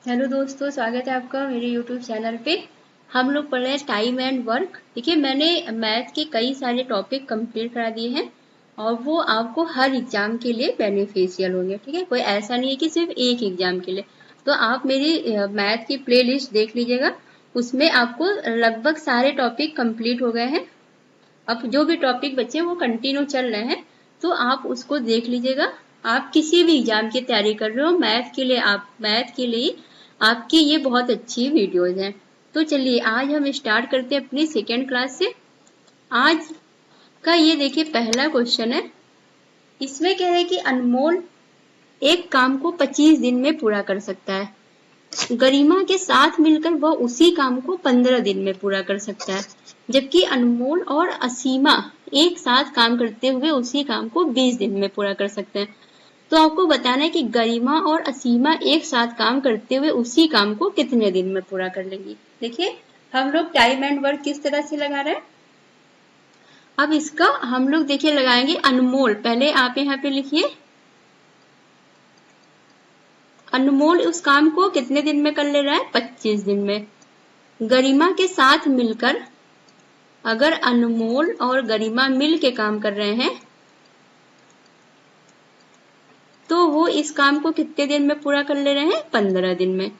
Hello दोस्तों, स्वागत है आपका मेरे यूट्यूब चैनल पे। हम लोग पढ़ रहे हैं टाइम एंड वर्क। देखिए, मैंने मैथ के कई सारे टॉपिक कंप्लीट करा दिए हैं और वो आपको हर एग्जाम के लिए बेनिफिशियल होंगे। ठीक है, कोई ऐसा नहीं है कि सिर्फ एक एग्जाम के लिए। तो आप मेरी मैथ की प्लेलिस्ट देख लीजिएगा, उसमें आपको लगभग सारे टॉपिक कंप्लीट हो गए हैं। अब जो भी टॉपिक बचे वो कंटिन्यू चल रहे हैं, तो आप उसको देख लीजिएगा। आप किसी भी एग्जाम की तैयारी कर रहे हो, मैथ के लिए आपकी ये बहुत अच्छी वीडियोज हैं। तो चलिए आज हम स्टार्ट करते हैं अपनी सेकेंड क्लास से। आज का ये देखिए पहला क्वेश्चन है। इसमें क्या है कि अनमोल एक काम को 25 दिन में पूरा कर सकता है। गरिमा के साथ मिलकर वह उसी काम को 15 दिन में पूरा कर सकता है, जबकि अनमोल और असीमा एक साथ काम करते हुए उसी काम को 20 दिन में पूरा कर सकते हैं। तो आपको बताना है कि गरिमा और असीमा एक साथ काम करते हुए उसी काम को कितने दिन में पूरा कर लेंगी। देखिए, हम लोग टाइम एंड वर्क किस तरह से लगा रहे हैं। अब इसका हम लोग देखिए लगाएंगे अनमोल। पहले आप यहाँ पे लिखिए, अनमोल उस काम को कितने दिन में कर ले रहा है, 25 दिन में। गरिमा के साथ मिलकर, अगर अनमोल और गरिमा मिल के काम कर रहे हैं तो वो इस काम को कितने दिन में पूरा कर ले रहे हैं, 15 दिन में।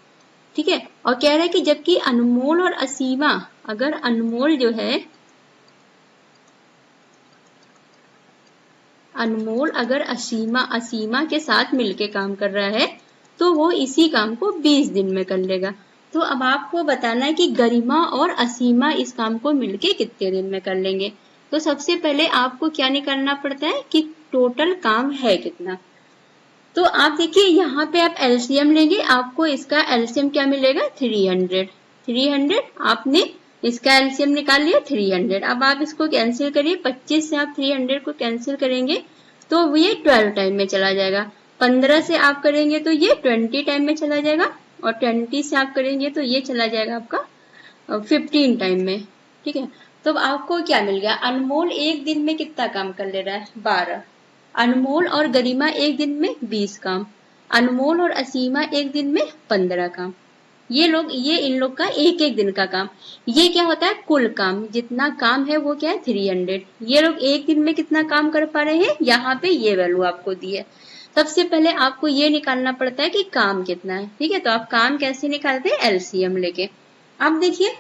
ठीक है, और कह रहे हैं कि जबकि अनमोल और असीमा, अगर अनमोल जो है, अनमोल अगर असीमा के साथ मिलके काम कर रहा है तो वो इसी काम को 20 दिन में कर लेगा। तो अब आपको बताना है कि गरिमा और असीमा इस काम को मिलके कितने दिन में कर लेंगे। तो सबसे पहले आपको क्या निकालना पड़ता है कि टोटल काम है कितना। तो आप देखिए यहाँ पे आप एलसीएम लेंगे, आपको इसका एलसीएम क्या मिलेगा, 300। आपने इसका एलसीएम निकाल लिया 300। अब आप इसको कैंसिल करिए, 25 से आप 300 को कैंसिल करेंगे तो ये 12 टाइम में चला जाएगा। 15 से आप करेंगे तो ये 20 टाइम में चला जाएगा, और 20 से आप करेंगे तो ये चला जाएगा आपका 15 टाइम में। ठीक है, तो आपको क्या मिल गया, अनमोल एक दिन में कितना काम कर ले रहा है, 12। अनमोल और गरिमा एक दिन में 20 काम, अनमोल और असीमा एक दिन में 15 काम। ये इन लोग का एक एक दिन का काम। ये क्या होता है, कुल काम, जितना काम है वो क्या है, 300। ये लोग एक दिन में कितना काम कर पा रहे हैं, यहाँ पे ये वैल्यू आपको दी है। सबसे पहले आपको ये निकालना पड़ता है कि काम कितना है। ठीक है, तो आप काम कैसे निकालते हैं, एलसीएम लेके। अब देखिए,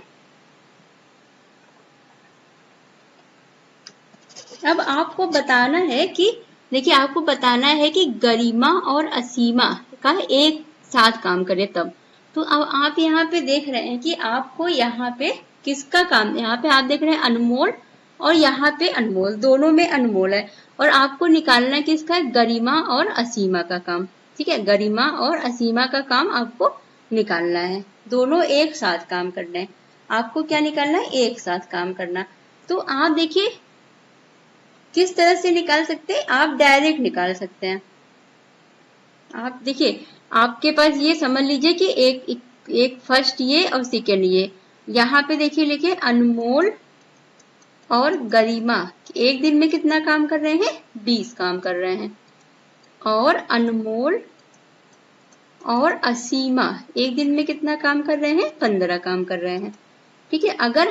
अब आपको बताना है कि, देखिए आपको बताना है कि गरिमा और असीमा का एक साथ काम करे तब। तो अब आप यहाँ पे देख रहे हैं कि आपको यहाँ पे किसका काम, यहाँ पे आप देख रहे हैं अनमोल और यहाँ पे अनमोल, दोनों में अनमोल है, और आपको निकालना है किसका, गरिमा और असीमा का काम। ठीक है, गरिमा और असीमा का काम आपको निकालना है। दोनों एक साथ काम करना है, आपको क्या निकालना है, एक साथ काम करना। तो आप देखिए किस तरह से निकाल सकते हैं, आप डायरेक्ट निकाल सकते हैं। आप देखिए, आपके पास ये समझ लीजिए कि एक फर्स्ट ये और सेकेंड ये, यहाँ पे देखिए लिखे अनमोल और गरिमा एक दिन में कितना काम कर रहे हैं, 20 काम कर रहे हैं, और अनमोल और असीमा एक दिन में कितना काम कर रहे हैं, 15 काम कर रहे हैं। ठीक है, अगर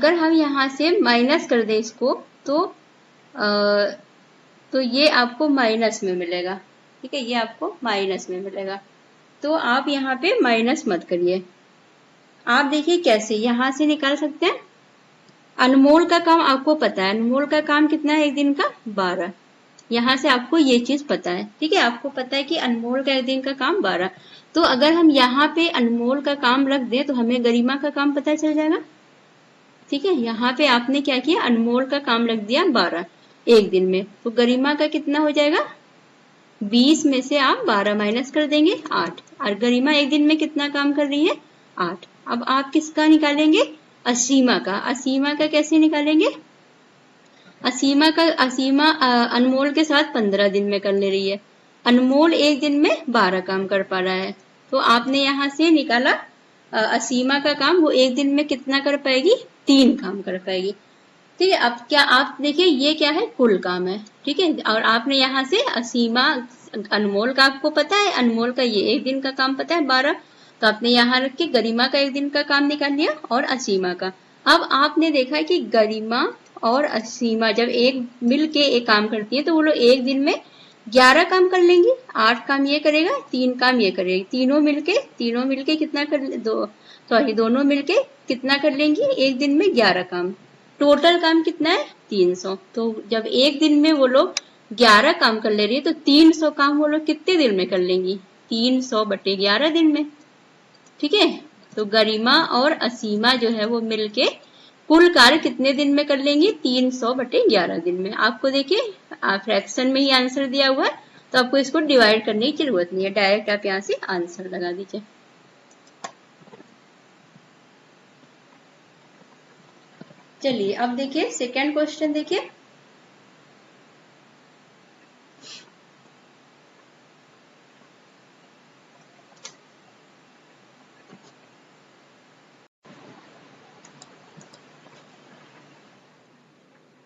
हम यहाँ से माइनस कर दें इसको तो ये आपको माइनस में मिलेगा। ठीक है, ये आपको माइनस में मिलेगा, तो आप यहाँ पे माइनस मत करिए। आप देखिए कैसे यहाँ से निकाल सकते हैं। अनमोल का काम आपको पता है, अनमोल का काम कितना है एक दिन का, 12। यहाँ से आपको ये चीज पता है। ठीक है, आपको पता है कि अनमोल का एक दिन का काम 12। तो अगर हम यहाँ पे अनमोल का काम रख दें तो हमें गरिमा का काम पता चल जाएगा। ठीक है, यहाँ पे आपने क्या किया, अनमोल का काम रख दिया 12 एक दिन में, तो गरिमा का कितना हो जाएगा, 20 में से आप 12 माइनस कर देंगे, 8। और गरिमा एक दिन में कितना काम कर रही है, 8। अब आप किसका निकालेंगे, असीमा का। असीमा का कैसे निकालेंगे, असीमा अनमोल के साथ 15 दिन में कर ले रही है, अनमोल एक दिन में 12 काम कर पा रहा है, तो आपने यहाँ से निकाला असीमा का काम, वो एक दिन में कितना कर पाएगी, 3 काम कर पाएगी। ठीक है, अब क्या आप देखिए ये क्या है, कुल काम है। ठीक है, और आपने यहाँ से असीमा अनमोल का आपको पता है, अनमोल का ये एक दिन का काम पता है 12, तो आपने यहाँ रख के गरिमा का एक दिन का काम निकाल लिया और असीमा का। अब आपने देखा कि गरिमा और असीमा जब एक मिल के एक काम करती है तो वो लोग एक दिन में 11 काम कर लेंगी। 8 काम ये करेगा, 3 काम ये करेगी, तीनों मिलके कितना दोनों मिलके कितना कर लेंगी एक दिन में 11 काम। टोटल काम कितना है 300। तो जब एक दिन में वो लोग 11 काम कर ले रही है तो 300 काम वो लोग कितने दिन में कर लेंगी, 300/11 दिन में। ठीक है, तो गरिमा और असीमा जो है वो मिलके कुल कार्य कितने दिन में कर लेंगी, 300/11 दिन में। आपको देखिए फ्रैक्शन में ही आंसर दिया हुआ है, तो आपको इसको डिवाइड करने की जरूरत नहीं है, डायरेक्ट आप यहाँ से आंसर लगा दीजिए। चलिए अब देखिए सेकेंड क्वेश्चन देखिए।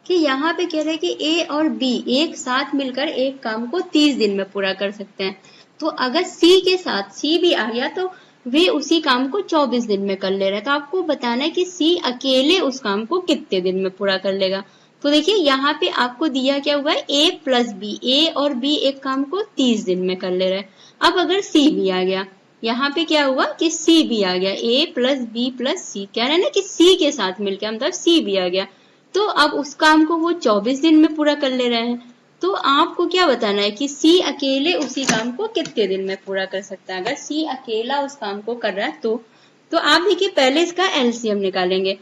कि यहाँ पे कह रहे हैं कि ए और बी एक साथ मिलकर एक काम को 30 दिन में पूरा कर सकते हैं। तो अगर सी के साथ सी भी आ गया तो वे उसी काम को 24 दिन में कर ले रहे हैं। तो आपको बताना है कि सी अकेले उस काम को कितने दिन में पूरा कर लेगा। तो देखिए यहाँ पे आपको दिया क्या हुआ है, ए प्लस बी, ए और बी एक काम को 30 दिन में कर ले रहे हैं। अब अगर सी भी आ गया, यहाँ पे क्या हुआ कि सी भी आ गया, ए प्लस बी प्लस सी, कह रहे हैं ना कि सी के साथ मिलकर मतलब सी भी आ गया, तो अब उस काम को वो 24 दिन में पूरा कर ले रहे हैं। तो आपको क्या बताना है कि सी अकेले उसी काम को कितने दिन में पूरा कर सकता है। अगर सी अकेला उस काम को कर रहा है तो आप देखिए पहले इसका एलसीएम निकालेंगे।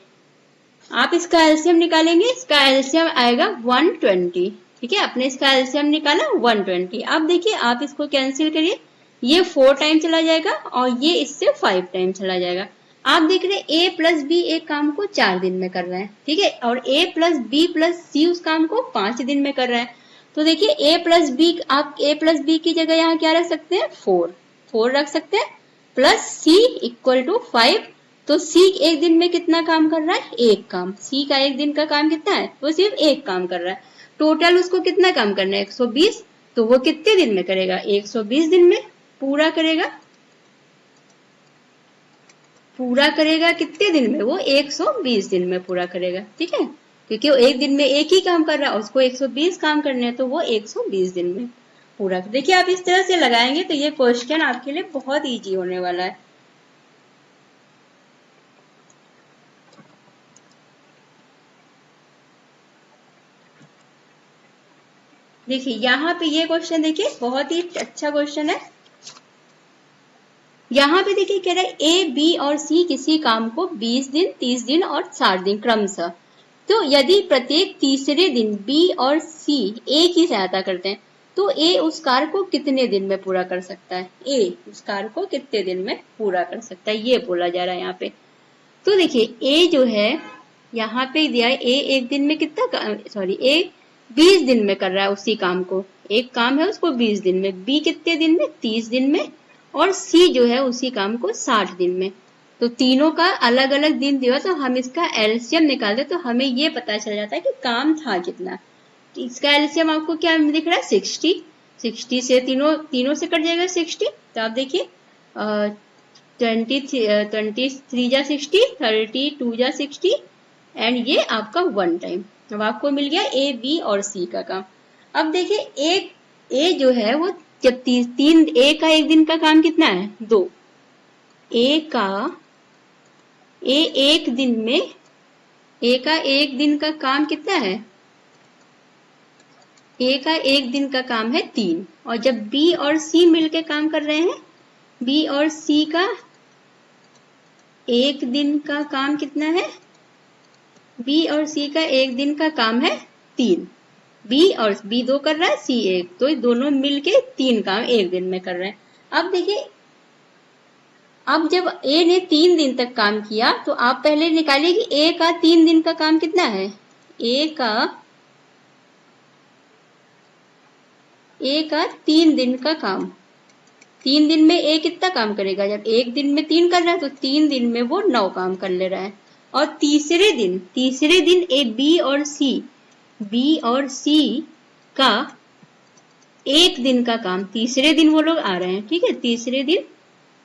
आप इसका एलसीएम निकालेंगे, इसका एलसीएम आएगा 120। ठीक है, आपने इसका एलसीएम निकाला 120। अब देखिए आप इसको कैंसिल करिए, ये 4 टाइम चला जाएगा और ये इससे 5 टाइम चला जाएगा। आप देख रहे हैं ए प्लस बी एक काम को 4 दिन में कर रहे हैं। ठीक है, और ए प्लस बी प्लस सी उस काम को 5 दिन में कर रहा है। तो देखिए ए प्लस बी, आप ए प्लस बी की जगह यहाँ क्या रख सकते हैं, 4 रख सकते हैं, प्लस सी इक्वल टू 5। तो सी एक दिन में कितना काम कर रहा है, एक काम। सी का एक दिन का काम कितना है, वो सिर्फ एक काम कर रहा है। टोटल उसको कितना काम करना है, 120। तो वो कितने दिन में करेगा, 120 दिन में पूरा करेगा। कितने दिन में, वो 120 दिन में पूरा करेगा। ठीक है, क्योंकि वो एक दिन में एक ही काम कर रहा है, उसको 120 काम करने हैं, तो वो 120 दिन में पूरा। देखिए आप इस तरह से लगाएंगे तो ये क्वेश्चन आपके लिए बहुत इजी होने वाला है। देखिए यहाँ पे ये क्वेश्चन देखिए बहुत ही अच्छा क्वेश्चन है। यहाँ पे देखिए कह रहा है ए बी और सी किसी काम को 20 दिन 30 दिन और 60 दिन क्रमशः, तो यदि प्रत्येक तीसरे दिन बी और सी ए की सहायता करते हैं तो ए उस कार्य को कितने दिन में पूरा कर सकता है, ए उस कार्य को कितने दिन में पूरा कर सकता है, ये बोला जा रहा है यहाँ पे। तो देखिए ए जो है यहाँ पे दिया है, ए एक दिन में कितना ए 20 दिन में कर रहा है उसी काम को, एक काम है उसको 20 दिन में, बी कितने दिन में 30 दिन में, और सी जो है उसी काम को 60 दिन में। तो तीनों का अलग अलग दिन दिया, तो हम इसका एलसीएम निकालते तो हमें ये पता चल जाता है कि काम था कितना। इसका एलसीएम आपको क्या दिख रहा है, 60 से तीनों से कट जाएगा 60। तो आप देखिए 23 जा 60, 32 जा 60 एंड ये आपका 1 टाइम। अब आपको मिल गया ए बी और सी का काम। अब देखिए ए जो है वो जब ए का एक दिन का काम कितना है, 2। एक दिन में ए का एक दिन का काम कितना है, ए का एक दिन का काम है 3। और जब बी और सी मिलके काम कर रहे हैं, बी और सी का एक दिन का काम कितना है, बी और सी का एक दिन का काम है 3। बी 2 कर रहा है, सी 1, तो दोनों मिलके 3 काम एक दिन में कर रहे हैं। अब देखिए अब जब ए ने 3 दिन तक काम किया तो आप पहले निकालिए कि ए का 3 दिन का काम कितना है, ए का 3 दिन का काम। 3 दिन में ए कितना काम करेगा, जब एक दिन में 3 कर रहा है तो 3 दिन में वो 9 काम कर ले रहा है। और तीसरे दिन ए बी और सी का एक दिन का काम, तीसरे दिन वो लोग आ रहे हैं, ठीक है। तीसरे दिन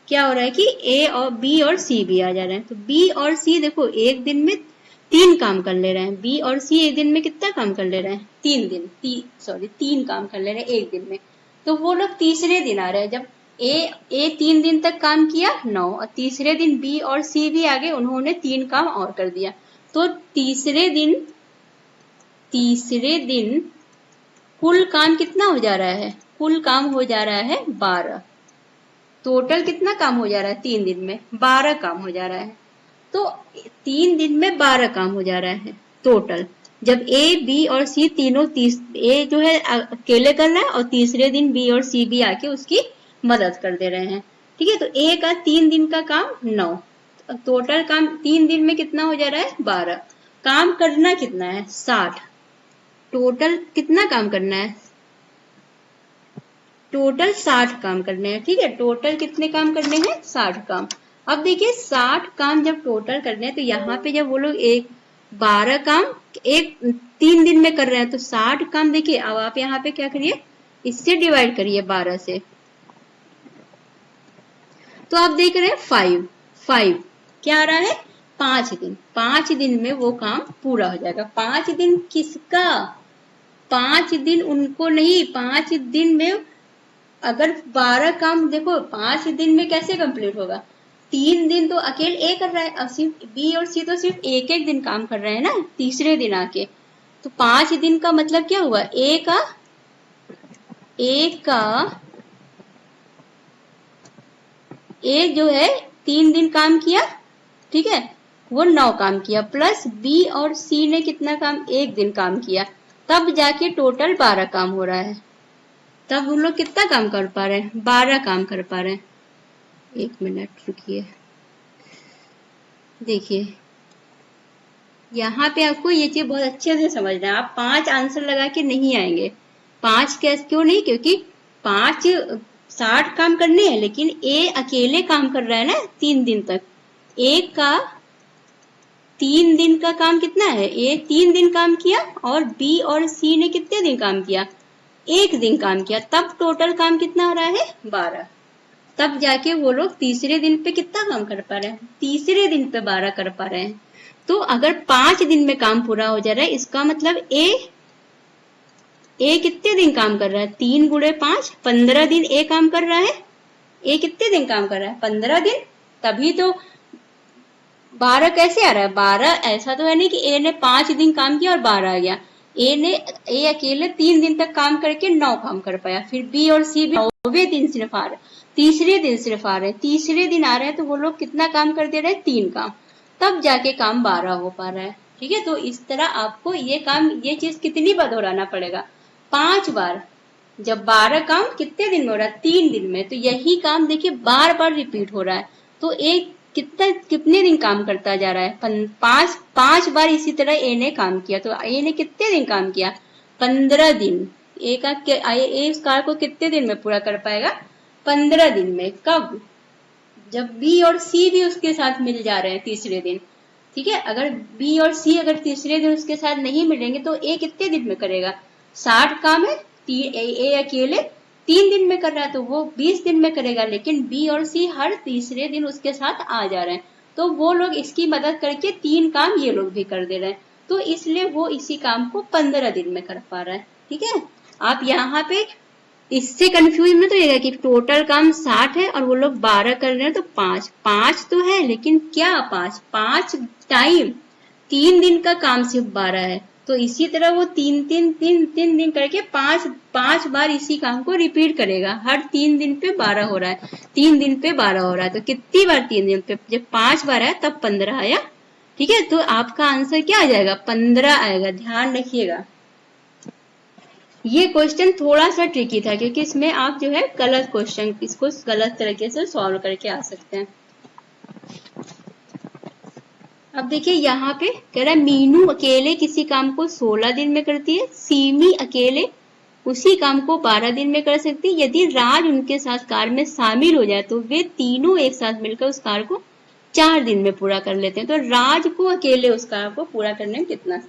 क्या हो रहा है कि ए और बी और सी भी आ जा रहे हैं। तो बी और सी देखो एक दिन में 3 काम कर ले रहे हैं। बी और सी एक दिन में कितना काम कर ले रहे हैं? 3 काम कर ले रहे हैं एक दिन में। तो वो लोग तीसरे दिन आ रहे हैं। जब ए 3 दिन तक काम किया 9, और तीसरे दिन बी और सी भी आ गए, उन्होंने 3 काम और कर दिया। तो तीसरे दिन कुल काम कितना हो जा रहा है? कुल काम हो जा रहा है 12। टोटल कितना काम हो जा रहा है 3 दिन में? 12 काम हो जा रहा है। तो 3 दिन में 12 काम हो जा रहा है टोटल। जब ए बी और सी तीनों ए जो है अकेले कर रहा है, और तीसरे दिन बी और सी भी आके उसकी मदद कर दे रहे हैं, ठीक है। तो ए का 3 दिन का काम 9, टोटल काम 3 दिन में कितना हो जा रहा है? 12। काम करना कितना है? 60। टोटल कितना काम करना है? टोटल 60 काम करने हैं, ठीक है। टोटल कितने काम करने हैं? 60 काम। अब देखिए 60 काम जब टोटल करने हैं, तो यहाँ पे जब वो लोग 12 काम 3 दिन में कर रहे हैं, तो 60 काम देखिए। अब आप यहाँ पे क्या करिए, इससे डिवाइड करिए 12 से। तो आप देख रहे हैं 5 क्या आ रहा है? 5 दिन। 5 दिन में वो काम पूरा हो जाएगा। 5 दिन किसका? 5 दिन उनको नहीं, 5 दिन में अगर 12 काम देखो 5 दिन में कैसे कंप्लीट होगा? 3 दिन तो अकेले ए कर रहा है, अब सिर्फ बी और सी तो सिर्फ एक दिन काम कर रहे हैं ना तीसरे दिन आके। तो 5 दिन का मतलब क्या हुआ? ए जो है 3 दिन काम किया, ठीक है, वो 9 काम किया, प्लस बी और सी ने कितना काम? 1 दिन काम किया, तब जाके टोटल 12 काम हो रहा है। तब उन लोग कितना काम कर पा रहे हैं? 12 काम कर पा रहे हैं। 1 मिनट रुकिए, देखिए यहाँ पे आपको ये चीज बहुत अच्छे से समझना है। आप 5 आंसर लगा के नहीं आएंगे। 5 क्यों नहीं? क्योंकि 5 60 काम करने हैं, लेकिन ए अकेले काम कर रहा है ना 3 दिन तक। ए का 3 दिन का काम कितना है? ए 3 दिन काम किया, और बी और सी ने कितने दिन काम किया? 1 दिन काम किया, तब टोटल काम कितना हो रहा है? 12। तब जाके वो लोग तीसरे दिन पे कितना काम कर पा रहे हैं? तीसरे दिन पे 12 कर पा रहे हैं। तो अगर 5 दिन में काम पूरा हो जा रहा है, इसका मतलब ए कितने दिन काम कर रहा है? 3 गुणे 5, 15 दिन ए काम कर रहा है। ए कितने दिन काम कर रहा है? 15 दिन। तभी तो 12 कैसे आ रहा है? 12 ऐसा तो है नहीं कि ए ने 5 दिन काम किया और 12 आ गया। ए अकेले 3 दिन तक काम करके 9 काम कर पाया। फिर बी और सी भी 9वें दिन सिर्फ आ रहे, तीसरे दिन सिर्फ आ रहे हैं। तीसरे दिन आ रहे हैं तो वो लोग कितना काम कर दे रहे हैं? 3 काम, तब जाके काम 12 हो पा रहा है, ठीक है। तो इस तरह आपको ये चीज कितनी बार दोहराना पड़ेगा? 5 बार। जब 12 काम कितने दिन में हो रहा है? 3 दिन में। तो यही काम देखिए बार बार रिपीट हो रहा है। तो एक कितने दिन काम करता जा रहा है? 5 बार इसी तरह ए ने काम किया। तो ए ने कितने दिन काम किया? 15 दिन। ए इस कार्य को कितने दिन में पूरा कर पाएगा? 15 दिन में। कब? जब बी और सी भी उसके साथ मिल जा रहे हैं तीसरे दिन, ठीक है। अगर बी और सी अगर तीसरे दिन उसके साथ नहीं मिलेंगे तो ए कितने दिन में करेगा? 60 काम है, ए अकेले 3 दिन में कर रहा है, तो वो 20 दिन में करेगा। लेकिन बी और सी हर तीसरे दिन उसके साथ आ जा रहे हैं, तो वो लोग इसकी मदद करके 3 काम ये लोग भी कर दे रहे हैं। तो इसलिए वो इसी काम को 15 दिन में कर पा रहा है, ठीक है। आप यहाँ पे इससे कंफ्यूज मत रहिएगा कि टोटल काम 60 है और वो लोग 12 कर रहे हैं, तो 5 तो है, लेकिन क्या 5 टाइम 3 दिन का काम सिर्फ 12 है। तो इसी तरह वो 3 दिन करके 5 बार इसी काम को रिपीट करेगा। हर 3 दिन पे 12 हो रहा है, 3 दिन पे 12 हो रहा है। तो कितनी बार 3 दिन पे? जब 5 बार आया तब 15 आया, ठीक है। तो आपका आंसर क्या आ जाएगा? 15 आएगा। ध्यान रखिएगा, ये क्वेश्चन थोड़ा सा ट्रिकी था, क्योंकि इसमें आप जो है गलत क्वेश्चन इसको गलत तरीके से सॉल्व करके आ सकते हैं। अब देखिए यहाँ पे कह रहा है मीनू अकेले किसी काम को 16 दिन में करती है, सीमी अकेले उसी काम को 12 दिन में कर सकती है। यदि राज उनके साथ कार्य में शामिल हो जाए तो वे तीनों एक साथ मिलकर उस कार्य को 4 दिन में पूरा कर लेते हैं। तो राज को अकेले उस कार्य को पूरा करने में कितना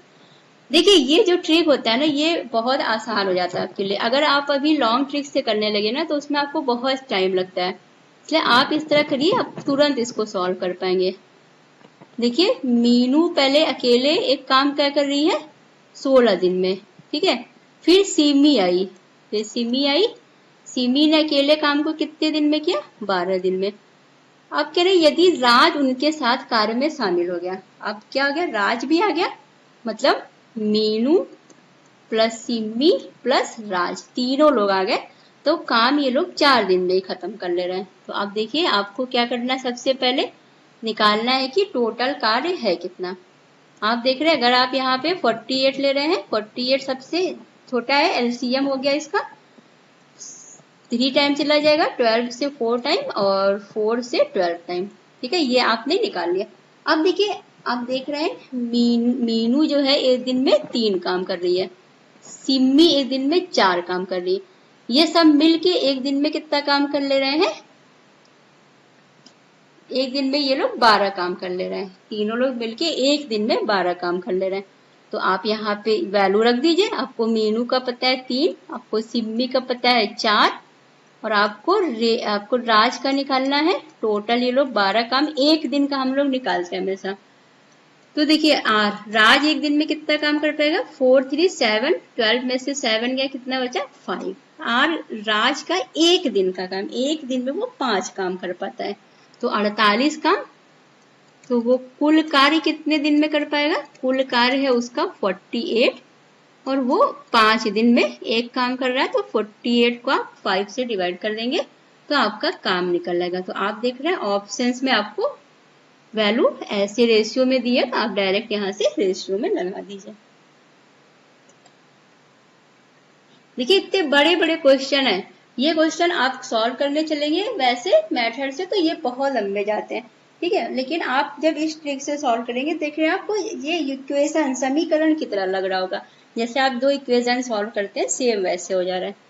देखिए ये जो ट्रिक होता है ना, ये बहुत आसान हो जाता है आपके लिए। अगर आप अभी लॉन्ग ट्रिक से करने लगे ना तो उसमें आपको बहुत टाइम लगता है, इसलिए आप इस तरह करिए, आप तुरंत इसको सॉल्व कर पाएंगे। देखिए मीनू पहले अकेले एक काम क्या कर रही है, 16 दिन में, ठीक है। फिर सिमी आई, सिमी ने अकेले काम को कितने दिन में किया, 12 दिन में। अब कह रहे यदि राज उनके साथ कार्य में शामिल हो गया, अब क्या हो गया, राज भी आ गया, मतलब मीनू प्लस सिमी प्लस राज, तीनों लोग आ गए, तो काम ये लोग 4 दिन में ही खत्म कर ले रहे हैं। तो आप देखिए आपको क्या करना है, सबसे पहले निकालना है कि टोटल कार्य है कितना। आप देख रहे हैं अगर आप यहाँ पे 48 ले रहे हैं, 48 सबसे छोटा है, एलसीएम हो गया इसका, 3 टाइम चला जाएगा, 12 से 4 टाइम और 4 से 12 टाइम, ठीक है, ये आपने निकाल लिया। अब देखिए आप देख रहे हैं मीनू जो है एक दिन में 3 काम कर रही है, सिम्मी एक दिन में 4 काम कर रही है, ये सब मिलके एक दिन में कितना काम कर ले रहे हैं, एक दिन में ये लोग 12 काम कर ले रहे हैं, तीनों लोग मिलके एक दिन में 12 काम कर ले रहे हैं। तो आप यहाँ पे वैल्यू रख दीजिए, आपको मीनू का पता है 3, आपको सिम्मी का पता है 4, और आपको राज का निकालना है। टोटल ये लोग 12 काम एक दिन का हम लोग निकालते हैं हमेशा। तो देखिए राज एक दिन में कितना काम कर पाएगा, 4 3 7, 12 में से 7 गया, कितना बचा 5। राज का एक दिन का काम, एक दिन में वो 5 काम कर पाता है, तो 48 काम। तो वो कुल कार्य कितने दिन में कर पाएगा, कुल कार्य है उसका 48, और वो 5 दिन में एक काम कर रहा है, तो 48 को आप 5 से डिवाइड कर देंगे तो आपका काम निकल जाएगा। तो आप देख रहे हैं ऑप्शंस में आपको वैल्यू ऐसे रेशियो में दी है, तो आप डायरेक्ट यहाँ से रेशियो में लगा दीजिए। देखिए इतने बड़े बड़े क्वेश्चन है, ये क्वेश्चन आप सॉल्व करने चलेंगे वैसे मेथड से तो ये बहुत लंबे जाते हैं, ठीक है, लेकिन आप जब इस ट्रिक से सॉल्व करेंगे, देख रहे हैं आपको ये इक्वेशन समीकरण की तरह लग रहा होगा, जैसे आप 2 इक्वेशन सॉल्व करते हैं सेम वैसे हो जा रहा है।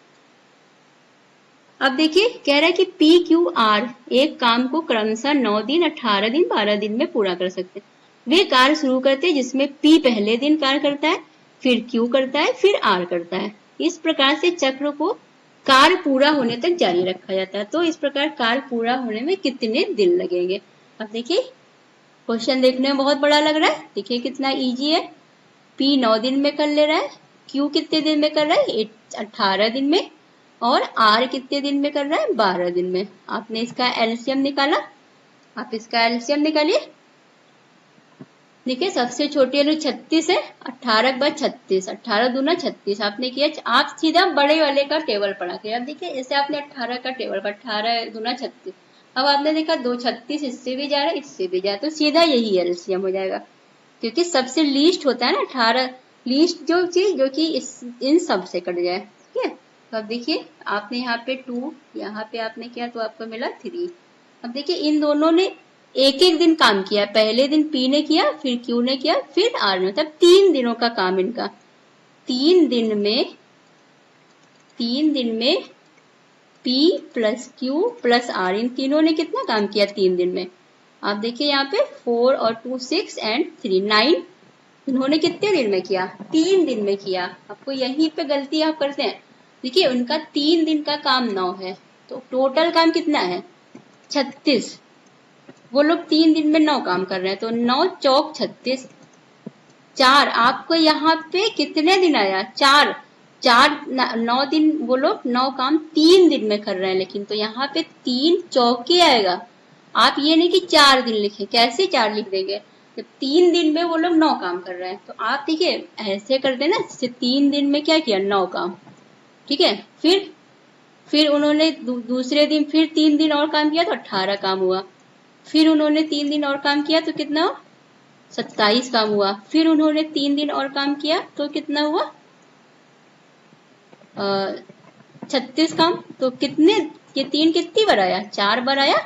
अब देखिए कह रहा है कि पी क्यू आर एक काम को क्रमशः 9 दिन 18 दिन 12 दिन में पूरा कर सकते हैं। वे कार्य शुरू करते हैं जिसमें पी पहले दिन कार्य करता है, फिर क्यू करता है, फिर आर करता है। इस प्रकार से चक्र को कार्य पूरा होने तक जारी रखा जाता है। तो इस प्रकार कार्य पूरा होने में कितने दिन लगेंगे। अब देखिए क्वेश्चन देखने में बहुत बड़ा लग रहा है, देखिए कितना इजी है। पी 9 दिन में कर ले रहा है, क्यू कितने दिन में कर रहा है 18 दिन में, और आर कितने दिन में कर रहा है 12 दिन में। आपने इसका एलसीएम निकाला, आप इसका एलसीएम निकालिए। देखिए सबसे छोटी वाली 36 है, 18 के बाद 36, 18 दूना 36 आपने किया। आप सीधा बड़े वाले का टेबल पढ़ा के, अब देखिए इसे आपने 18 का टेबल पर 18 दूना 36, अब आपने देखा 2 36 इससे भी जा रहा है इससे भी जा रहा है, तो सीधा यही एलसीएम हो जाएगा, क्योंकि सबसे लीस्ट होता है ना 18, लीस्ट जो चीज जो कि इन सब से कट जाए, ठीक है। तो अब देखिए आपने यहाँ पे 2, यहाँ पे आपने किया तो आपको मिला 3। अब देखिए इन दोनों ने एक एक दिन काम किया, पहले दिन पी ने किया, फिर क्यू ने किया, फिर आर ने, मतलब 3 दिनों का काम इनका। 3 दिन में P plus Q plus R, इन तीनों ने कितना काम किया 3 दिन में। आप देखिए यहाँ पे 4 और 2 6 एंड 3 9, इन्होंने कितने दिन में किया 3 दिन में किया। आपको यहीं पे गलती आप करते हैं, देखिए उनका 3 दिन का काम 9 है, तो टोटल काम कितना है 36, वो लोग 3 दिन में 9 काम कर रहे हैं, तो 9 चौक 36, 4 आपको यहाँ पे कितने दिन आया 4, 9 दिन वो लोग 9 काम 3 दिन में कर रहे हैं, लेकिन तो यहाँ पे 3 चौके आएगा। आप ये नहीं कि 4 दिन लिखे, कैसे 4 लिख देंगे जब 3 दिन में वो लोग 9 काम कर रहे हैं। तो आप देखिए ऐसे कर देना, 3 दिन में क्या किया 9 काम, ठीक है। फिर उन्होंने दूसरे दिन फिर 3 दिन और काम किया तो 18 काम हुआ, फिर उन्होंने 3 दिन और काम किया तो कितना हुआ 27 काम हुआ, फिर उन्होंने 3 दिन और काम किया तो कितना हुआ 36 काम। तो कितने ये 3 कितनी बार आया 4 बार आया,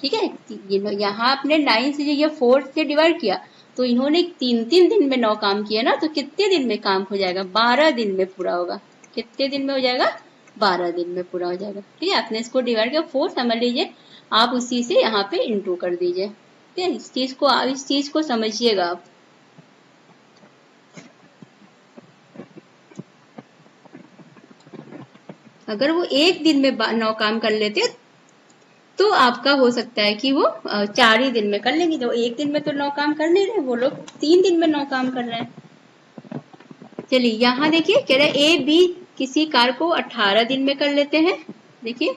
ठीक है। यहाँ आपने 9 से ये 4 से डिवाइड किया, तो इन्होंने 3 दिन में 9 काम किया ना, तो कितने दिन में काम हो जाएगा 12 दिन में पूरा होगा। कितने दिन में हो जाएगा 12 दिन में पूरा हो जाएगा, ठीक है। आपने इसको डिवाइड किया 4 समझ लीजिए, आप उसी से यहाँ पे इंटू कर दीजिए, ठीक है। इस चीज को समझिएगा आप। अगर वो एक दिन में 9 काम कर लेते तो आपका हो सकता है कि वो 4 ही दिन में कर लेंगे। तो एक दिन में तो 9 काम कर नहीं रहे, वो लोग 3 दिन में 9 काम कर रहे हैं। चलिए यहाँ देखिए कह रहा है ए बी किसी कार को 18 दिन में कर लेते हैं। देखिए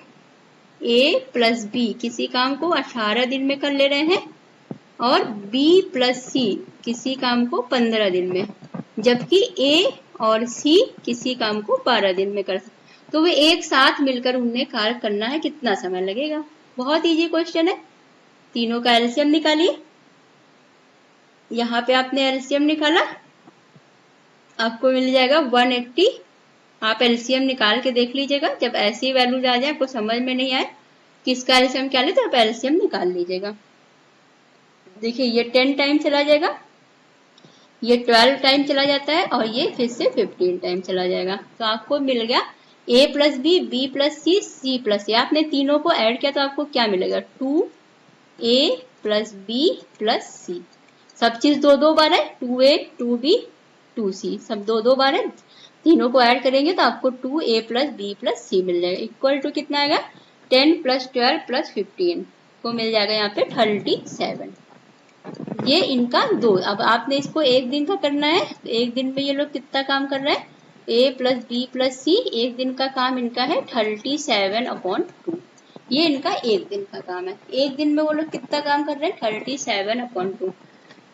ए प्लस बी किसी काम को 18 दिन में कर ले रहे हैं और बी प्लस सी किसी काम को 15 दिन में, जबकि ए और सी किसी काम को 12 दिन में कर। तो वे एक साथ मिलकर उन्हें कार्य करना है, कितना समय लगेगा। बहुत इजी क्वेश्चन है। तीनों का एलसीएम निकालिए। यहाँ पे आपने एलसीएम निकाला, आपको मिल जाएगा 180। आप एलसीएम निकाल के देख लीजिएगा, जब ऐसी वैल्यूज आ जाए आपको समझ में नहीं आए किसका एलसीएम क्या ले तो आप एलसीएम निकाल लीजिएगा। देखिए ये 10 टाइम चला जाएगा, ये 12 टाइम चला जाता है और ये फिर से 15 टाइम चला जाएगा। तो आपको मिल गया a plus B, B plus C, C plus A. आपने तीनों को ऐड किया तो आपको क्या मिलेगा 2a प्लस बी प्लस सी। सब चीज 2-2 बार है, 2a 2b 2c, सब 2-2 बार है। तीनों को ऐड करेंगे तो आपको 2a plus B plus C मिल जाएगा। इक्वल टू कितना आएगा 10 प्लस 12 प्लस 15 को मिल जाएगा यहाँ पे 37। ये इनका 2। अब आपने इसको एक दिन का करना है तो एक दिन में ये लोग कितना काम कर रहे हैं a प्लस बी प्लस सी, एक दिन का काम इनका है 37/2। ये इनका एक दिन का काम है। एक दिन में वो लोग कितना काम कर रहे हैं 37/2।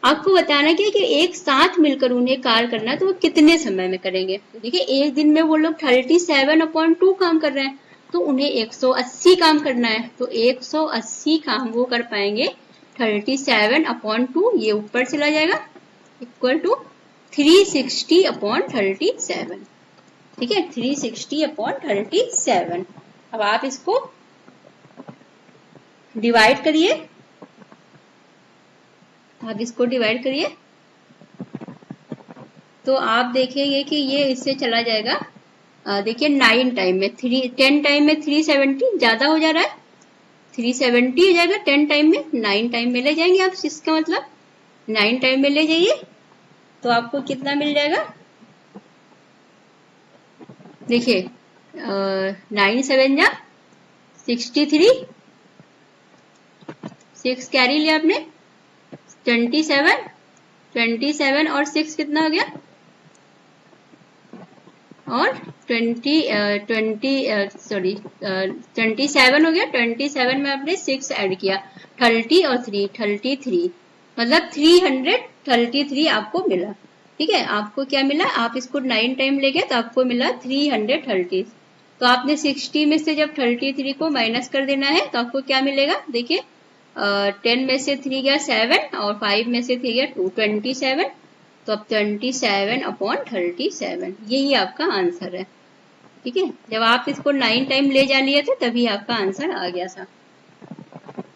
आपको बताना क्या कि एक साथ मिलकर उन्हें कार्य करना है तो वो कितने समय में करेंगे। तो देखिए एक दिन में वो लोग 37/2 काम कर रहे हैं तो उन्हें 180 काम करना है। तो 180 काम वो कर पाएंगे 37/2, ये ऊपर चला जाएगा इक्वल टू 360/37। ठीक है 360/37। अब आप इसको डिवाइड करिए, आप इसको डिवाइड करिए तो आप देखेंगे कि ये इससे चला जाएगा। देखिए 9 टाइम में 10 टाइम में 370 ज्यादा हो जा रहा है, 370 हो जाएगा 10 टाइम में। 9 टाइम में ले जाएंगे आप, इसका मतलब 9 टाइम में ले जाइए तो आपको कितना मिल जाएगा। देखिए 9 7 जा 63, 6 कैरी लिया आपने 27 और 6 कितना हो गया और 27 हो गया। 27 में आपने 6 ऐड किया 30 और 3 33, मतलब 333 आपको मिला। ठीक है आपको क्या मिला, आप इसको 9 टाइम ले गए तो आपको मिला 330। तो आपने 60 में से जब 33 को माइनस कर देना है तो आपको क्या मिलेगा। देखिए 10 में से 3 गया 7 और 5 में से 3 गया 2, 27। तो अब 27/37 यही आपका आंसर है। ठीक है जब आप इसको 9 टाइम ले जा लिए थे तभी आपका आंसर आ गया था।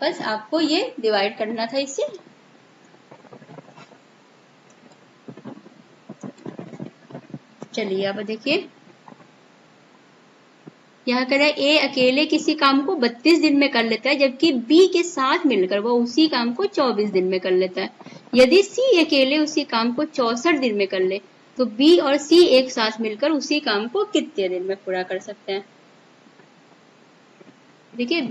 बस आपको ये डिवाइड करना था इससे। चलिए अब देखिए यहाँ कह रहा है ए अकेले किसी काम को 32 दिन में कर लेता है जबकि बी के साथ मिलकर वो उसी काम को 24 दिन में कर लेता है। यदि सी अकेले उसी काम को 64 दिन में कर ले तो बी और सी एक साथ मिलकर उसी काम को कितने दिन में पूरा कर सकते हैं। देखिए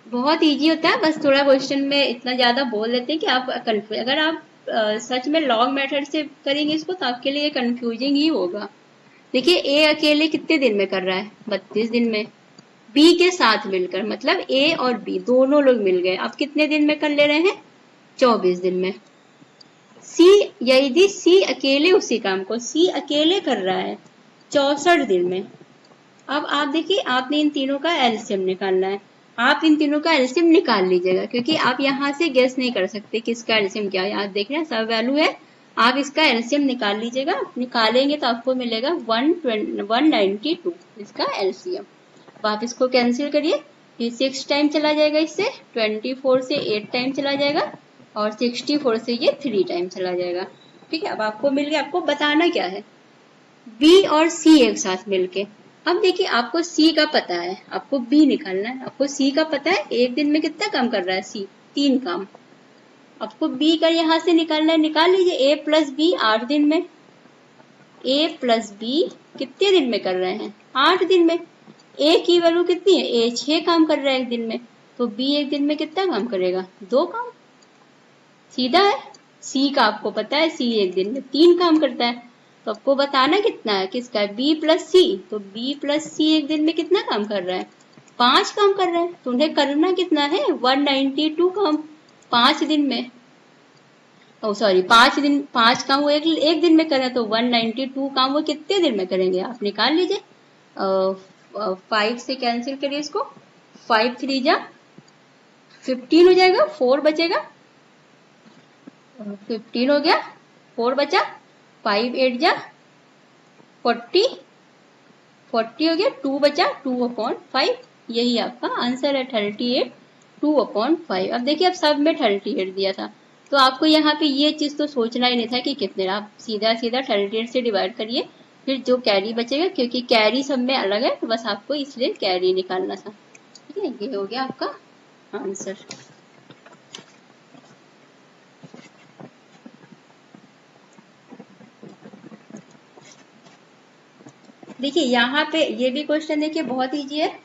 बहुत इजी होता है, बस थोड़ा क्वेश्चन में इतना ज्यादा बोल देते हैं कि आप कंफ्यूज, अगर आप सच में लॉन्ग मेथड से करेंगे इसको तो आपके लिए कंफ्यूजिंग ही होगा। देखिए ए अकेले कितने दिन में कर रहा है 32 दिन में, बी के साथ मिलकर मतलब ए और बी दोनों लोग मिल गए, अब कितने दिन में कर ले रहे हैं 24 दिन में। सी यदि सी अकेले उसी काम को सी अकेले कर रहा है 64 दिन में। अब आप देखिए आपने इन तीनों का एलसीएम निकालना है, आप इन तीनों का एलसीएम निकाल लीजिएगा क्योंकि आप यहाँ से गेस नहीं कर सकते किसका एलसीएम क्या है। आप देख रहे हैं सब वैल्यू है, आप इसका एलसीएम निकाल लीजिएगा। निकालेंगे तो आपको मिलेगा 192 इसका एलसीएम। तो आप इसको कैंसिल करिए, ये 6 टाइम चला जाएगा, इससे 24 से 8 टाइम चला जाएगा और 64 से ये 3 टाइम चला जाएगा। ठीक है अब आपको मिल गया। आपको बताना क्या है बी और सी एक साथ मिलके। अब देखिए आपको सी का पता है, आपको बी निकालना है। आपको सी का पता है एक दिन में कितना काम कर रहा है सी 3 काम। आपको बी का यहां से निकालना है, निकाल लीजिए। ए प्लस बी 8 दिन में, ए प्लस बी कितने दिन में कर रहे हैं 8 दिन में। ए की वैल्यू कितनी है, ए 6 काम कर रहा है एक दिन में, तो बी एक दिन में कितना काम करेगा, 2 काम। सीधा है। सी का आपको पता है, सी एक दिन में 3 काम करता है, तो आपको बताना कितना है, किसका है, बी प्लस सी। तो बी प्लस सी एक दिन में कितना काम कर रहा है, 5 काम कर रहा है। तो उन्हें करना कितना है, 192 काम 5 दिन में। ओ सॉरी 5 काम वो एक दिन में करें, तो 192 काम वो कितने दिन में करेंगे, आप निकाल लीजिए। 5 से कैंसिल करिए इसको, 5 3 जा 15 हो जाएगा, 4 बचेगा, 15 हो गया, 4 बचा, 5 8 जा 40, 40 हो गया, 2 बचा, 2/5, यही आपका आंसर है 38, 2/5। अब देखिए अब सब में 38 दिया था, तो आपको यहाँ पे ये चीज तो सोचना ही नहीं था कि कितने, आप सीधा सीधा 38 से डिवाइड करिए, फिर जो कैरी बचेगा, क्योंकि कैरी सब में अलग है, तो बस आपको इसलिए कैरी निकालना था। ठीक है, ये हो गया आपका आंसर। देखिए यहाँ पे ये भी क्वेश्चन देखिए बहुत इजी है।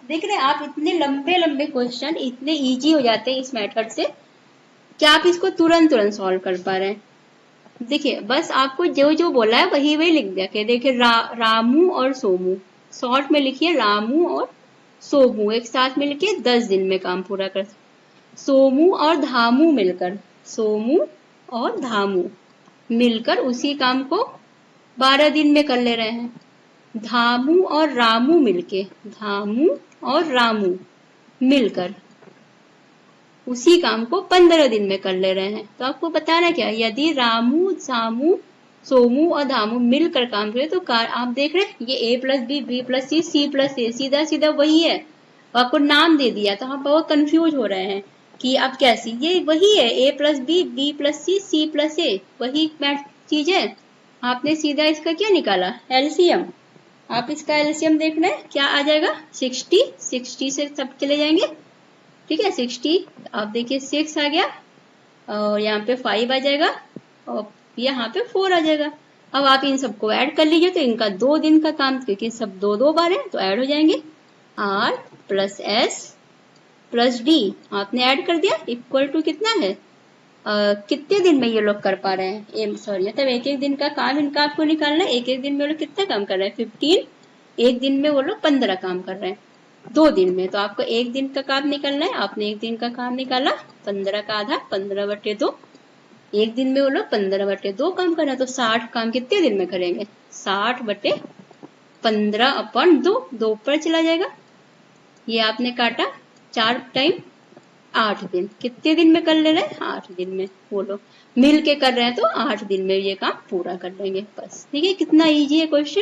देख रहे हैं आप, इतने लंबे लंबे क्वेश्चन इतने इजी हो जाते हैं इस मेथड से, क्या आप इसको तुरंत तुरंत सॉल्व कर पा रहे हैं। देखिए बस आपको जो जो बोला है वही वही लिख दिया कि देखिए रामू और सोमू, शॉर्ट में लिखिए रामू और सोमू एक साथ मिल के 10 दिन में काम पूरा कर, सोमू और धामू मिलकर, सोमू और धामू मिलकर उसी काम को 12 दिन में कर ले रहे हैं। धामू और रामू मिलके, धामू और रामू मिलकर उसी काम को 15 दिन में कर ले रहे हैं। तो आपको बताना क्या, यदि रामू सामू सोमू और धामू मिलकर काम करे तो आप देख रहे हैं ये A plus B plus C plus A, सीधा सीधा वही है, आपको नाम दे दिया तो हम बहुत कंफ्यूज हो रहे हैं कि अब कैसी, ये वही है, A plus B plus C plus A, वही चीज है। आपने सीधा इसका क्या निकाला, एलसीएम। आप इसका एलसीएम देखना है क्या आ जाएगा, 60 से सब चले जाएंगे। ठीक है, 60, आप देखिए 6 आ गया और यहाँ पे 5 आ जाएगा और यहाँ पे 4 आ जाएगा। अब आप इन सबको ऐड कर लीजिए, तो इनका 2 दिन का काम, क्योंकि सब 2 बार है तो ऐड हो जाएंगे। R plus S plus D आपने ऐड कर दिया, इक्वल टू कितना है, कितने दिन में ये लोग कर पा रहे हैं, सॉरी मतलब एक एक दिन का काम इनका आपको निकालना है। एक एक दिन में वो लोग कितना काम कर रहे हैं, 15, एक दिन में वो लोग 15 काम कर रहे हैं 2 दिन में। तो आपको एक दिन का काम निकालना है, आपने एक दिन का काम निकाला, 15 का आधा 15/2, एक दिन में वो लोग 15/2 काम कर रहे हैं, तो 60 काम कितने दिन में करेंगे, 60/15/2, 2 पर चला जाएगा, ये आपने काटा 4 टाइम 8 दिन, कितने दिन में कर ले रहे हैं, 8 दिन में। वो लोग मिल के कर रहे हैं तो 8 दिन में ये काम पूरा कर लेंगे बस। ठीक है, कितना इजी है क्वेश्चन,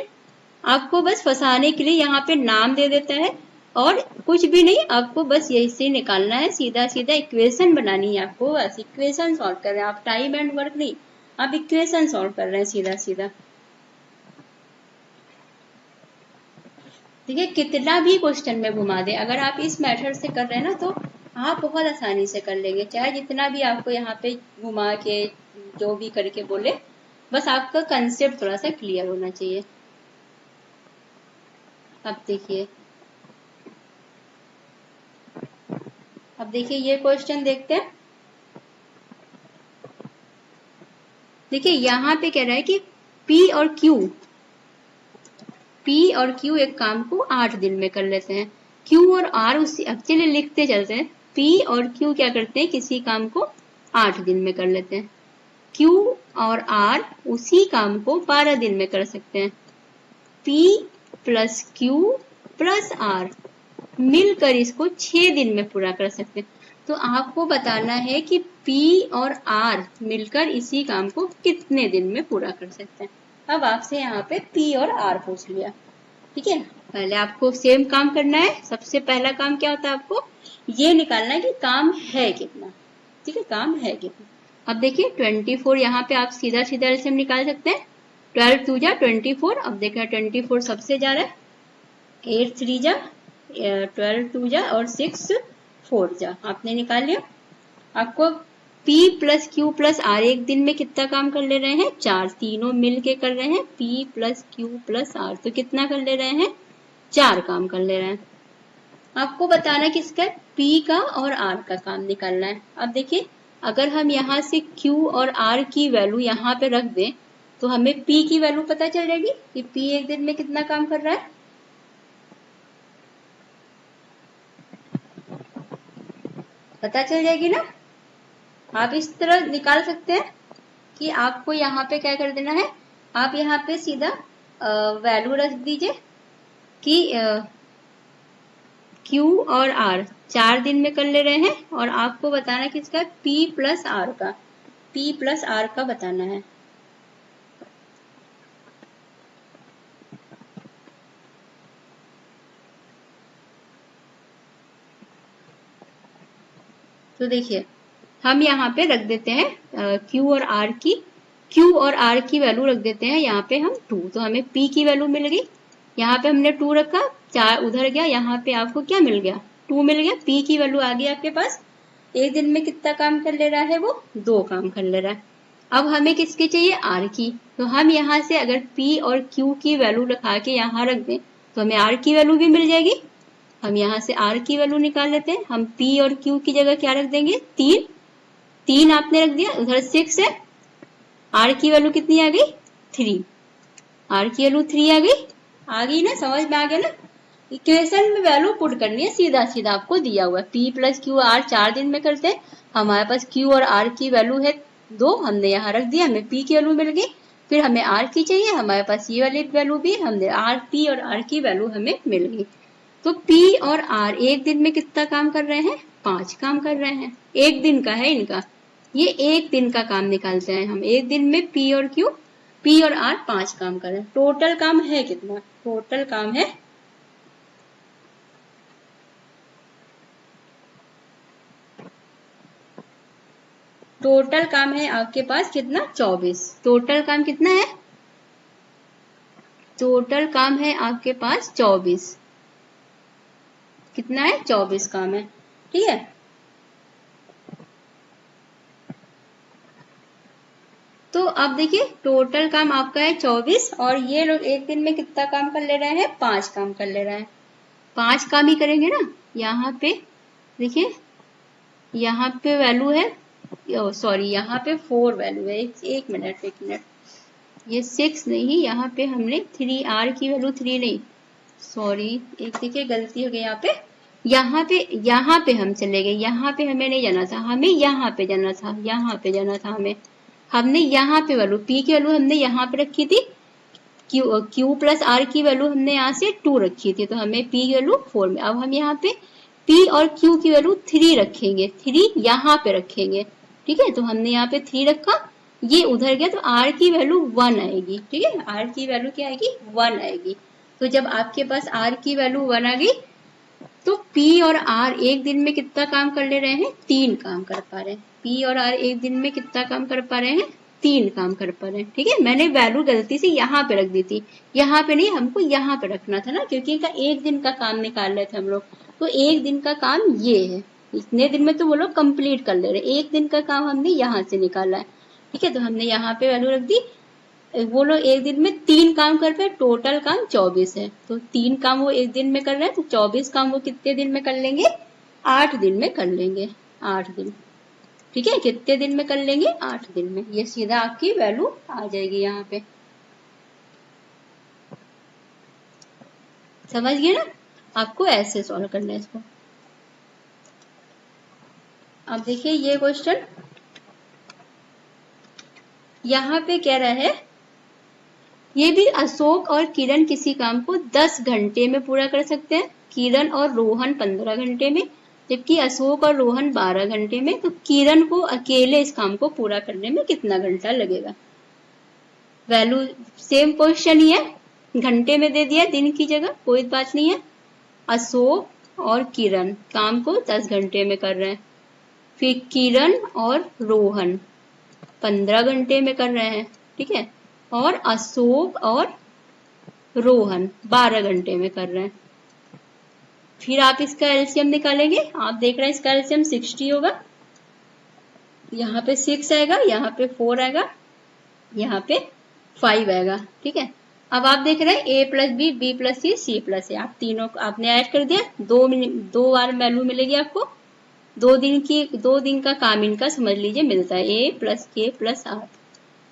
आपको बस फंसाने के लिए यहाँ पे नाम दे देता है और कुछ भी नहीं, आपको बस यही से निकालना है, सीधा सीधा इक्वेशन बनानी है आपको, बस इक्वेशन सॉल्व कर रहे हैं आप, टाइम एंड वर्क नहीं, आप इक्वेशन सॉल्व कर रहे हैं सीधा सीधा। ठीक है, कितना भी क्वेश्चन में घुमा दे, अगर आप इस मेथड से कर रहे हैं ना तो आप बहुत आसानी से कर लेंगे, चाहे जितना भी आपको यहाँ पे घुमा के जो भी करके बोले, बस आपका कंसेप्ट थोड़ा सा क्लियर होना चाहिए। अब देखिए ये क्वेश्चन देखते हैं। देखिए यहाँ पे कह रहा है कि P और Q एक काम को 8 दिन में कर लेते हैं, Q और R उसी, एक्चुअली लिखते चलते हैं, P और Q क्या करते हैं, किसी काम को 8 दिन में कर लेते हैं, Q और R उसी काम को 12 दिन में कर सकते हैं, P plus Q plus R मिलकर इसको 6 दिन में पूरा कर सकते हैं। तो आपको बताना है कि P और R मिलकर इसी काम को कितने दिन में पूरा कर सकते हैं। अब आपसे यहाँ पे P और R पूछ लिया। ठीक है, पहले आपको सेम काम करना है। सबसे पहला काम क्या होता है, आपको ये निकालना है कि काम है कितना। ठीक है, काम है कितना। अब देखिए 24, यहाँ पे आप सीधा सीधा एलसीएम निकाल सकते हैं, 12 2 जा 24। अब देखिए 24 सबसे जा रहा है, 8 3 जा 12 2 जा और 6 4 जा, आपने निकाल लिया। आपको P plus Q plus R एक दिन में कितना काम कर ले रहे हैं, 4, तीनों मिल के कर रहे हैं, P plus Q plus R, तो कितना कर ले रहे हैं, 4 काम कर ले रहे हैं। आपको बताना किसका है, P का और R का काम निकालना है। अब देखिए अगर हम यहाँ से Q और R की वैल्यू यहाँ पे रख दें तो हमें P की वैल्यू पता चल जाएगी कि P एक दिन में कितना काम कर रहा है। पता चल जाएगी ना। आप इस तरह निकाल सकते हैं कि आपको यहाँ पे क्या कर देना है, आप यहाँ पे सीधा वैल्यू रख दीजिए कि Q और R 4 दिन में कर ले रहे हैं और आपको बताना किसका, P प्लस R का, P प्लस R का बताना है। तो देखिए हम यहाँ पे रख देते हैं Q और R की वैल्यू रख देते हैं यहाँ पे हम 2, तो हमें P की वैल्यू मिल गई। यहाँ पे हमने 2 रखा, 4 उधर गया, यहाँ पे आपको क्या मिल गया, 2 मिल गया। P की वैल्यू आ गई आपके पास। एक दिन में कितना काम कर ले रहा है वो, 2 काम कर ले रहा है। अब हमें किसकी चाहिए, R की। तो हम यहाँ से अगर P और Q की वैल्यू रखा के यहाँ रख दें तो हमें R की वैल्यू भी मिल जाएगी। हम यहाँ से R की वैल्यू निकाल लेते हैं। हम P और Q की जगह क्या रख देंगे, 3 आपने रख दिया, उधर 6 है। R की वैल्यू कितनी आ गई, 3। R की वैल्यू 3 आ गई ना, समझ में आ गया ना। इक्वेशन में वैल्यू पुट करनी है, सीधा सीधा आपको दिया हुआ है। P प्लस Q R 4 दिन में करते हैं, हमारे पास Q और R की वैल्यू है 2, हमने यहाँ रख दिया, हमें P की वैल्यू मिल गई। फिर हमें R की चाहिए, हमारे पास ये वाली वैल्यू भी, हमने P और R की वैल्यू हमें मिल गई। तो P और R एक दिन में कितना काम कर रहे हैं, 5 काम कर रहे हैं। एक दिन का है इनका, ये एक दिन का काम निकालते हैं हम। एक दिन में P और R 5 काम कर रहे हैं। टोटल काम है कितना, टोटल काम है आपके पास कितना, 24। टोटल काम कितना है, टोटल काम है आपके पास 24। कितना है, 24 काम है, ठीक है। तो अब देखिए टोटल काम आपका है 24 और ये लोग एक दिन में कितना काम कर ले रहे हैं, 5 काम कर ले रहे हैं। 5 काम ही करेंगे ना। यहाँ पे देखिए, यहाँ पे वैल्यू है, सॉरी यहाँ पे 4 वैल्यू है। एक मिनट, ये 6 नहीं, यहाँ पे हमने 3R की वैल्यू 3 नहीं, सॉरी एक देखिए गलती हो गई यहाँ पे हम चले गए। यहाँ पे हमें नहीं जाना था, हमें यहाँ पे जाना था। हमने यहाँ पे वैल्यू P की वैल्यू हमने यहाँ पे रखी थी, Q प्लस R की वैल्यू हमने यहाँ से 2 रखी थी, तो हमें P की वैल्यू 4 में। अब हम यहाँ पे P और Q की वैल्यू 3 रखेंगे, 3 यहाँ पे रखेंगे, ठीक है। तो हमने यहाँ पे 3 रखा, ये उधर गया, तो R की वैल्यू 1 आएगी, ठीक है। R की वैल्यू क्या आएगी, 1 आएगी। तो जब आपके पास R की वैल्यू 1 आ गई तो P और R एक दिन में कितना काम कर ले रहे हैं, 3 काम कर पा रहे हैं। P और R एक दिन में कितना काम कर पा रहे हैं, 3 काम कर पा रहे हैं, ठीक है। मैंने वैल्यू गलती से यहाँ पे रख दी थी, यहाँ पे नहीं, हमको यहाँ पे रखना था ना, क्योंकि इनका एक दिन का काम निकाल रहे थे हम लोग। तो एक दिन का काम ये है, इतने दिन में तो वो लोग कंप्लीट कर ले रहे। एक दिन का काम हमने यहाँ से निकाला है, ठीक है। तो हमने यहाँ पे वैल्यू रख दी। वो लोग एक दिन में 3 काम कर रहे हैं, टोटल काम 24 है। तो 3 काम वो एक दिन में कर रहे हैं, तो 24 काम वो कितने दिन में कर लेंगे, 8 दिन में कर लेंगे, 8 दिन, ठीक है। कितने दिन में कर लेंगे, 8 दिन में। ये सीधा आपकी वैल्यू आ जाएगी यहाँ पे, समझ गए ना। आपको ऐसे सॉल्व करना है इसको। अब देखिए ये क्वेश्चन यहाँ पे कह रहा है, ये भी अशोक और किरण किसी काम को 10 घंटे में पूरा कर सकते हैं, किरण और रोहन 15 घंटे में, जबकि अशोक और रोहन 12 घंटे में। तो किरण को अकेले इस काम को पूरा करने में कितना घंटा लगेगा। वैल्यू सेम क्वेश्चन ही है, घंटे में दे दिया दिन की जगह, कोई बात नहीं है। अशोक और किरण काम को 10 घंटे में कर रहे हैं, फिर किरण और रोहन 15 घंटे में कर रहे हैं, ठीक है। और अशोक और रोहन 12 घंटे में कर रहे हैं। फिर आप इसका एलसीएम निकालेंगे, आप देख रहे हैं इसका एलसीएम 60 होगा। यहाँ पे 6 आएगा, यहाँ पे 4 आएगा, यहाँ पे 5 आएगा, ठीक है। अब आप देख रहे हैं A plus B, B plus C plus A, आप तीनों को आपने ऐड कर दिया, 2 बार वैल्यू मिलेगी आपको। 2 दिन का काम इनका समझ लीजिए मिलता है, ए प्लस के प्लस आर।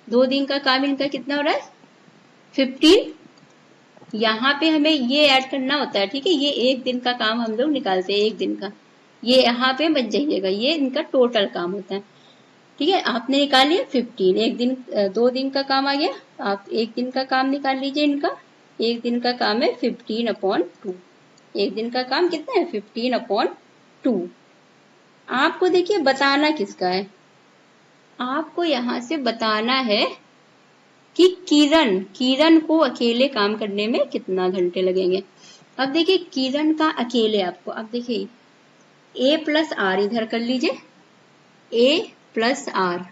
2 दिन का काम इनका कितना हो रहा है 15। यहाँ पे हमें ये ऐड करना होता है, ठीक है, ये 1 दिन का काम हम लोग निकालते हैं, 1 दिन का, ये यहाँ पे बच जाइएगा, ये इनका टोटल काम होता है, ठीक है। आपने निकाल लिया 15, 1 दिन 2 दिन का काम आ गया, आप 1 दिन का काम निकाल लीजिए इनका। 1 दिन का काम है 15/2, 1 दिन का काम कितना है 15/2। आपको देखिए बताना किसका है, आपको यहाँ से बताना है कि किरण को अकेले काम करने में कितना घंटे लगेंगे। अब देखिए किरण का अकेले आपको, अब देखिए ए प्लस आर इधर कर लीजिए, ए प्लस आर,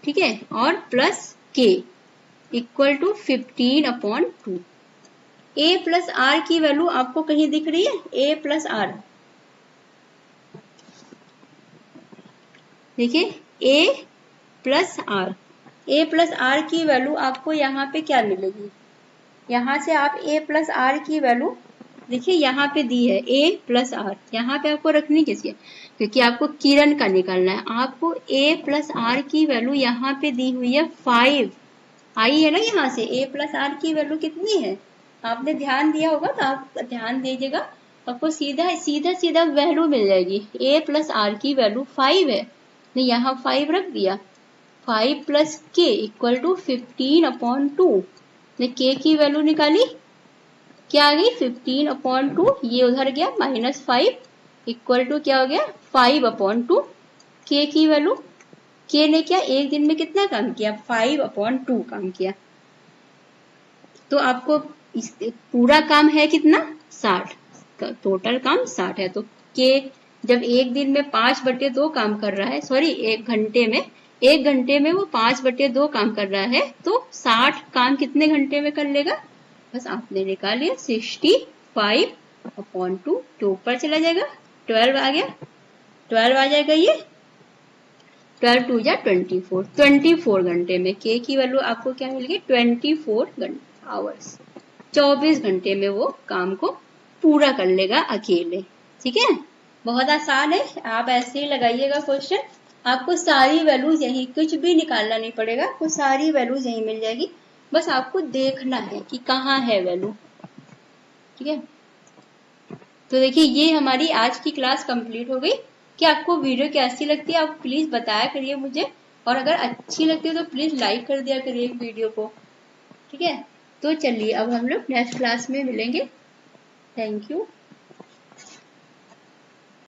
ठीक है, और प्लस के equal to 15/2। A plus R की वैल्यू आपको कहीं दिख रही है, ए प्लस आर, देखिए A plus R, A plus R की वैल्यू आपको यहाँ पे क्या मिलेगी, यहाँ से आप ए प्लस आर की वैल्यू देखिए यहाँ पे दी है ए प्लस आर, यहाँ पे आपको रखनी किसकी है, क्योंकि आपको किरण का निकालना है। आपको ए प्लस आर की वैल्यू यहाँ पे दी हुई है 5 आई है ना, यहाँ से ए प्लस आर की वैल्यू कितनी है, आपने ध्यान दिया होगा तो आप ध्यान दीजिएगा, आपको सीधा वैल्यू मिल जाएगी। ए प्लस आर की वैल्यू 5 है, नहीं यहाँ 5 रख दिया, 5 प्लस के इक्वल टू 15/2, ने के की वैल्यू निकाली, क्या आ गई 15/2, ये उधर गया -5 इक्वल टू क्या हो गया 5/2। के की वैल्यू, के ने क्या 1 दिन में कितना काम किया 5/2 काम किया, तो आपको इस पूरा काम है कितना 60, टोटल काम 60 है, तो के जब 1 दिन में 5/2 काम कर रहा है, सॉरी 1 घंटे में वो 5/2 काम कर रहा है, तो 60 काम कितने घंटे में कर लेगा, बस आपने निकाल लिया 65/2, तो ऊपर चला जाएगा 12 आ गया, 12 आ जाएगा, ये 12 2 जा 24 घंटे में के की वैल्यू आपको क्या मिल गई 24 आवर्स, 24 घंटे में वो काम को पूरा कर लेगा अकेले, ठीक है। बहुत आसान है, आप ऐसे ही लगाइएगा क्वेश्चन, आपको सारी वैल्यूज यही, कुछ भी निकालना नहीं पड़ेगा, आपको सारी वैल्यूज यही मिल जाएगी, बस आपको देखना है कि कहाँ है वैल्यू, ठीक है। तो देखिए ये हमारी आज की क्लास कंप्लीट हो गई। कि आपको वीडियो कैसी लगती है आप प्लीज बताया करिए मुझे, और अगर अच्छी लगती है तो प्लीज लाइक कर दिया करिए वीडियो को, ठीक है। तो चलिए अब हम लोग नेक्स्ट क्लास में मिलेंगे, थैंक यू।